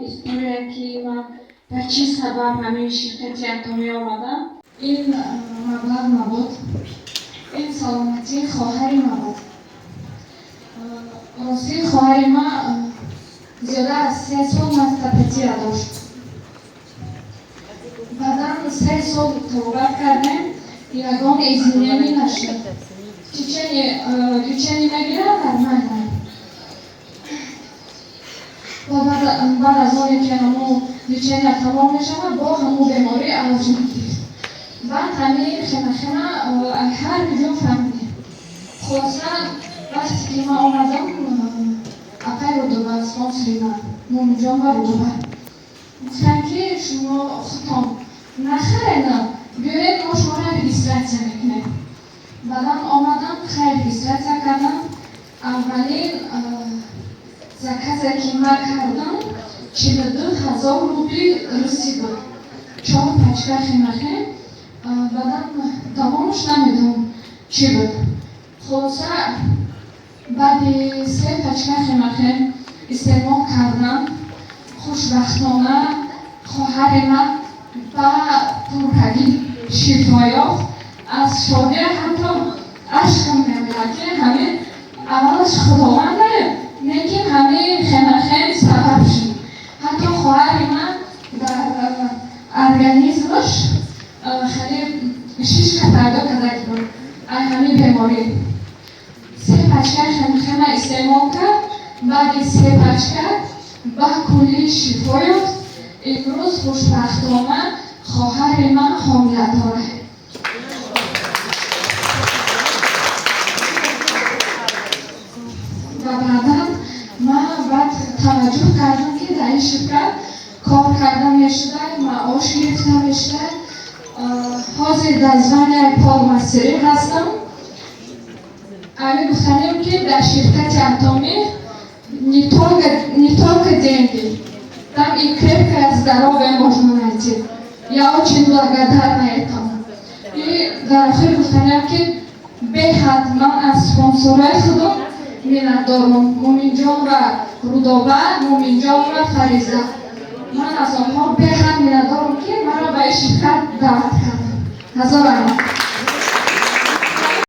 історія, که من به چه سبب همین شرکتی اتمی آمدم. این مبلغ نبود. این سلامتی خواهر ما بود. راستی خواهر ما زیاده از 3 سال مستپتی را داشت. بعدا 3 سال توبت کردیم، یگان ازینیانی نشد. لечение نگیره نرمال. بعد از آنی که همون لچення تمام می شود با همون بیماری علاج میگیرد. بعد همین خیمه هر میلیون فهمیدیم. خلاصه وقتی که من آمدم اپای رو دوباره سپانسریدم مومن جان و رو دوباره گفتن که شما خودتان نخره نه بیارید ما شما را رجیستراسیون میکنیم. بعدم آمدم خیلی رجیستراسیون کردم. اولین زکاتی که من کردم 42,000 روبل روسی بود. 4 پچکه خیمه. بعدم دوامش نمیدونم چی بود. خلاصه بعد 3 پچکه خیمه استعمال کردم. خوشبختانه خواهر من با پرهگی شفا یافت. از شادی حتی عشقم نمیاد که همین اولش خداونده لیکن همه خیمه سبب شد. حتی خواهر من در ارگانیزمش خیلی 6 پیدا کرده بود همه بیماری. 3 پچکه خیمه استعمال کرد. بعد 3 پچکه با کلی شفا یافت. امروز خوشبختانه خواهر من حامله داره. و بعدا من بعد توجه کردم که در این شرکت کار کردن میشده، معاش گرفته میشده. حاضر در زمان پالمستری هستم. اگه گفتنیم که در شرکت اتمی не только деньги, там и крепкое здоровье можно найти. Я очень благодарна этому. И در آخر گفتنیم که بهت من از سپانسورای خودم minnatdorman. مومنجان و رودابه، مومنجان و فریزه. من از آنها بهت minnatdorم که مرا به این شرکت دعوت کردند. هزار رحمت.